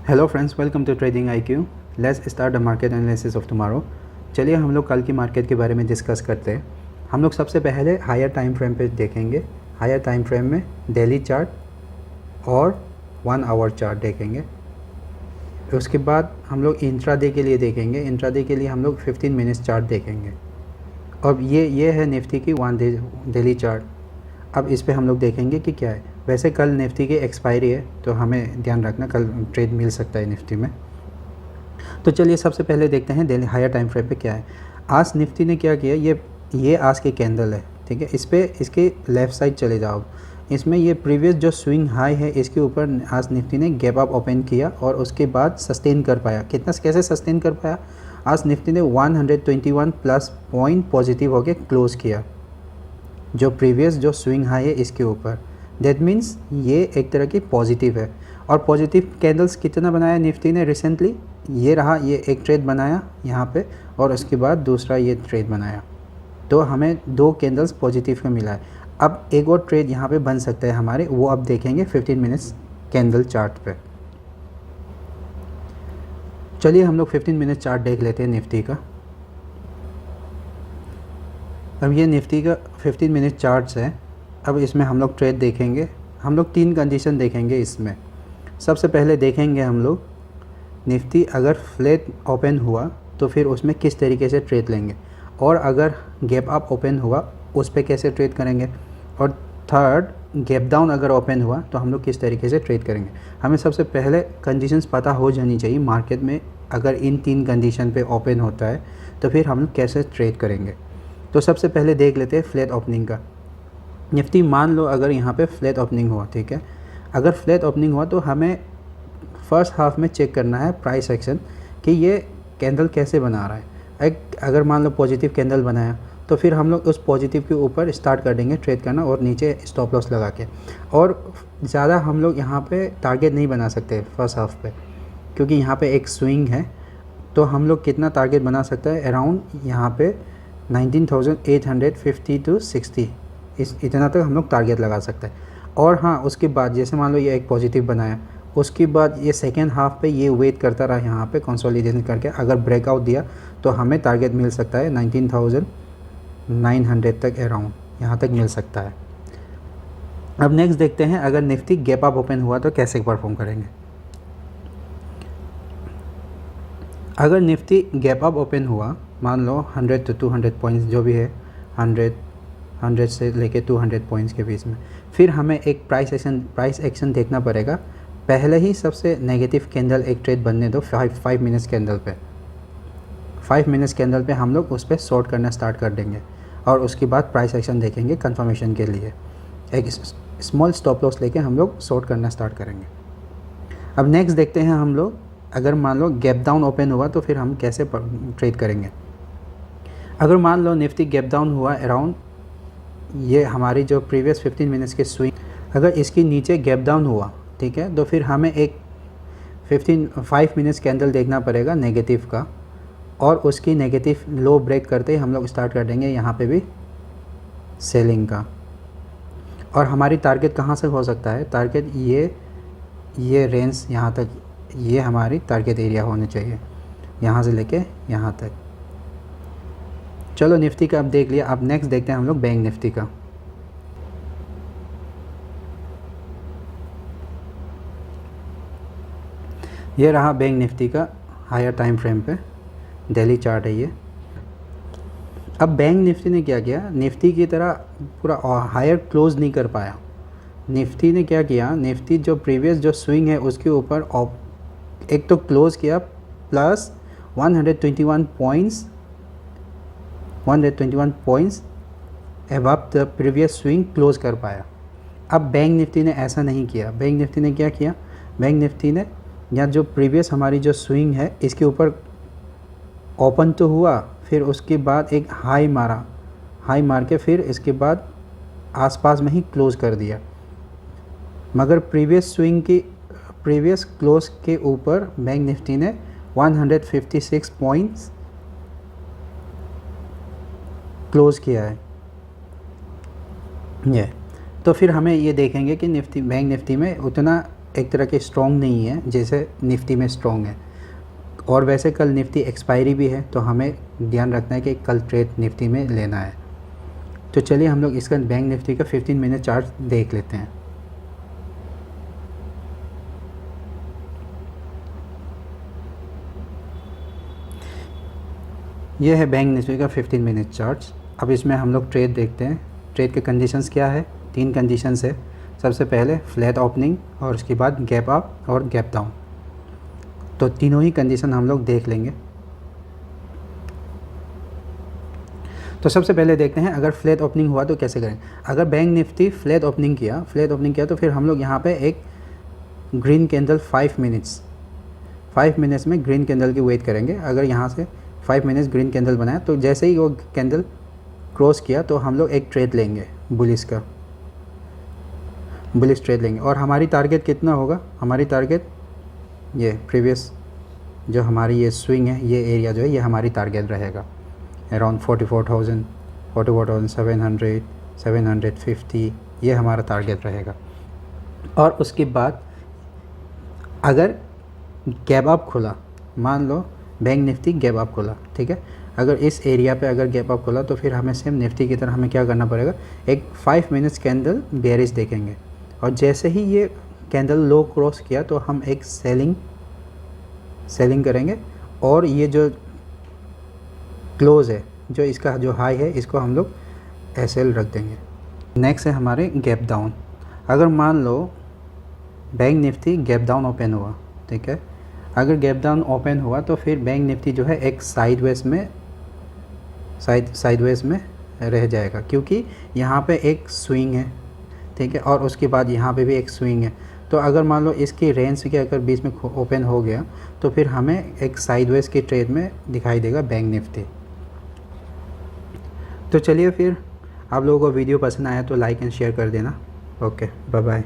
Hello friends, welcome to trading IQ. Let's start the market analysis of tomorrow. चलिए हम लोग कल की मार्केट के बारे में डिस्कस करते हैं। हम लोग सबसे पहले हायर टाइम फ्रेम पे देखेंगे। हायर टाइम फ्रेम में डेली चार्ट और 1 आवर चार्ट देखेंगे। उसके बाद हम लोग इंट्राडे के लिए देखेंगे। इंट्राडे के लिए हम लोग 15 मिनट्स चार्ट देखेंगे। अब ये है निफ्टी की 1 डेली चार्ट। अब इस पे हम लोग देखेंगे कि क्या है। वैसे कल निफ्टी की एक्सपायरी है, तो हमें ध्यान रखना कल ट्रेड मिल सकता है निफ्टी में। तो चलिए सबसे पहले देखते हैं डेली हायर टाइम फ्रेम पे क्या है। आज निफ्टी ने क्या किया, ये आज की कैंडल है, ठीक है। इस पे इसके लेफ़्ट साइड चले जाओ। इसमें ये प्रीवियस जो स्विंग हाई है इसके ऊपर आज निफ्टी ने गैप अप ओपन किया और उसके बाद सस्टेन कर पाया। कैसे सस्टेन कर पाया, आज निफ्टी ने 121 प्लस पॉइंट पॉजिटिव होकर क्लोज़ किया जो प्रीवियस जो स्विंग हाई है इसके ऊपर। दैट मीन्स ये एक तरह की पॉजिटिव है। और पॉजिटिव कैंडल्स कितना बनाया निफ्टी ने रिसेंटली, ये रहा, ये एक ट्रेड बनाया यहाँ पे और उसके बाद दूसरा ये ट्रेड बनाया, तो हमें 2 कैंडल्स पॉजिटिव का मिला है। अब एक और ट्रेड यहाँ पे बन सकता है हमारे, वो अब देखेंगे 15 मिनट्स कैंडल चार्ट पे। चलिए हम लोग 15 मिनट चार्ट देख लेते हैं निफ्टी का। अब ये निफ्टी का 15 मिनट चार्ट्स है। अब इसमें हम लोग ट्रेड देखेंगे। हम लोग 3 कंडीशन देखेंगे इसमें। सबसे पहले देखेंगे हम लोग निफ्टी अगर फ्लैट ओपन हुआ तो फिर उसमें किस तरीके से ट्रेड लेंगे, और अगर गैप अप ओपन हुआ उस पर कैसे ट्रेड करेंगे, और थर्ड गैप डाउन अगर ओपन हुआ तो हम लोग किस तरीके से ट्रेड करेंगे। हमें सबसे पहले कंडीशंस पता हो जानी चाहिए मार्केट में। अगर इन 3 कंडीशन पे ओपन होता है तो फिर हम लोग कैसे ट्रेड करेंगे। तो सबसे पहले देख लेते हैं फ्लैट ओपनिंग का। निफ्टी मान लो अगर यहाँ पे फ्लैट ओपनिंग हुआ, ठीक है। अगर फ्लैट ओपनिंग हुआ तो हमें फर्स्ट हाफ में चेक करना है प्राइस एक्शन कि ये कैंडल कैसे बना रहा है। अगर मान लो पॉजिटिव कैंडल बनाया तो फिर हम लोग उस पॉजिटिव के ऊपर स्टार्ट कर देंगे ट्रेड करना और नीचे स्टॉप लॉस लगा के। और ज़्यादा हम लोग यहाँ पे टारगेट नहीं बना सकते फर्स्ट हाफ पे, क्योंकि यहाँ पे एक स्विंग है। तो हम लोग कितना टारगेट बना सकते हैं, अराउंड यहाँ पे 19,850 to 60, इतना तक हम लोग टारगेट लगा सकते हैं। और हाँ, उसके बाद जैसे मान लो ये एक पॉजिटिव बनाया, उसके बाद ये सेकेंड हाफ पे ये वेट करता रहा यहाँ पे कंसोलिडेशन करके। अगर ब्रेकआउट दिया तो हमें टारगेट मिल सकता है 19,900 तक, अराउंड यहाँ तक मिल सकता है। अब नेक्स्ट देखते हैं अगर निफ्टी गैप अप ओपन हुआ तो कैसे परफॉर्म करेंगे। अगर निफ्टी गैप अप ओपन हुआ, मान लो 100 to 200 पॉइंट्स जो भी है, 100 से लेके 200 पॉइंट्स के बीच में, फिर हमें एक प्राइस एक्शन देखना पड़ेगा। पहले ही सबसे नेगेटिव कैंडल एक ट्रेड बनने दो 5 मिनट्स कैंडल पे। 5 मिनट्स कैंडल पे हम लोग उस पर शॉर्ट करना स्टार्ट कर देंगे और उसके बाद प्राइस एक्शन देखेंगे कंफर्मेशन के लिए। एक स्मॉल स्टॉप लॉस लेके हम लोग शॉर्ट करना स्टार्ट करेंगे। अब नेक्स्ट देखते हैं हम लोग अगर मान लो गैप डाउन ओपन हुआ तो फिर हम कैसे ट्रेड करेंगे। अगर मान लो निफ्टी गैप डाउन हुआ अराउंड, ये हमारी जो प्रीवियस 15 मिनट्स की स्विंग, अगर इसके नीचे गैप डाउन हुआ, ठीक है, तो फिर हमें एक 5 मिनट्स कैंडल देखना पड़ेगा नेगेटिव का, और उसकी नेगेटिव लो ब्रेक करते ही हम लोग स्टार्ट कर देंगे यहाँ पे भी सेलिंग का। और हमारी टारगेट कहाँ से हो सकता है, टारगेट ये रेंज यहाँ तक, ये हमारी टारगेट एरिया होनी चाहिए, यहाँ से लेके यहाँ तक। चलो निफ्टी का अब देख लिया। अब नेक्स्ट देखते हैं हम लोग बैंक निफ्टी का। ये रहा बैंक निफ्टी का हायर टाइम फ्रेम पे डेली चार्ट है ये। अब बैंक निफ्टी ने क्या किया, निफ्टी की तरह पूरा हायर क्लोज नहीं कर पाया। निफ्टी ने क्या किया, निफ्टी जो प्रीवियस जो स्विंग है उसके ऊपर एक तो क्लोज किया plus 121 points above the previous swing close कर पाया। अब बैंक निफ्टी ने ऐसा नहीं किया। बैंक निफ्टी ने क्या किया, बैंक निफ्टी ने या जो प्रीवियस हमारी जो स्विंग है इसके ऊपर ओपन तो हुआ, फिर उसके बाद एक हाई मार के फिर इसके बाद आसपास में ही क्लोज़ कर दिया। मगर प्रीवियस क्लोज के ऊपर बैंक निफ्टी ने 156 पॉइंट्स क्लोज़ किया है ये। तो फिर हमें ये देखेंगे कि बैंक निफ्टी में उतना एक तरह की स्ट्रॉन्ग नहीं है जैसे निफ्टी में स्ट्रॉन्ग है। और वैसे कल निफ्टी एक्सपायरी भी है, तो हमें ध्यान रखना है कि कल ट्रेड निफ्टी में लेना है। तो चलिए हम लोग इसका बैंक निफ्टी का 15 मिनट चार्ट देख लेते हैं। ये है बैंक निफ्टी का 15 मिनट चार्ट्स। अब इसमें हम लोग ट्रेड देखते हैं। ट्रेड के कंडीशंस क्या है? 3 कंडीशंस है। सबसे पहले फ्लैट ओपनिंग, और उसके बाद गैप अप और गैप डाउन। तो तीनों ही कंडीशन हम लोग देख लेंगे। तो सबसे पहले देखते हैं अगर फ्लैट ओपनिंग हुआ तो कैसे करें। अगर बैंक निफ्टी फ्लैट ओपनिंग किया तो फिर हम लोग यहाँ पे एक ग्रीन कैंडल 5 मिनट्स में ग्रीन कैंडल की वेट करेंगे। अगर यहाँ से 5 मिनट्स ग्रीन कैंडल बनाया तो जैसे ही वो कैंडल क्रॉस किया तो हम लोग एक ट्रेड लेंगे, बुलिश ट्रेड लेंगे। और हमारी टारगेट कितना होगा? हमारी टारगेट ये प्रीवियस जो हमारी ये स्विंग है, ये एरिया जो है, ये हमारी टारगेट रहेगा अराउंड 44,700, 750, ये हमारा टारगेट रहेगा। और उसके बाद अगर गैप अप खुला, मान लो बैंक निफ्टी गैप अप खुला, ठीक है, अगर इस एरिया पे अगर गैप अप खुला तो फिर हमें सेम निफ्टी की तरह हमें क्या करना पड़ेगा, एक 5 मिनट्स कैंडल बेयरिश देखेंगे। और जैसे ही ये कैंडल लो क्रॉस किया तो हम एक सेलिंग करेंगे, और ये जो क्लोज है, जो इसका जो हाई है, इसको हम लोग एसएल रख देंगे। नेक्स्ट है हमारे गैप डाउन। अगर मान लो bank Nifty gap down open हुआ, ठीक है, अगर गैप डाउन ओपन हुआ तो फिर बैंक निफ्टी जो है एक साइडवेज में रह जाएगा, क्योंकि यहाँ पे एक स्विंग है, ठीक है, और उसके बाद यहाँ पे भी एक स्विंग है। तो अगर मान लो इसकी रेंज के अगर बीच में ओपन हो गया तो फिर हमें एक साइडवेज की ट्रेड में दिखाई देगा बैंक निफ्टी। तो चलिए फिर, आप लोगों को वीडियो पसंद आया तो लाइक एंड शेयर कर देना। Okay, bye bye.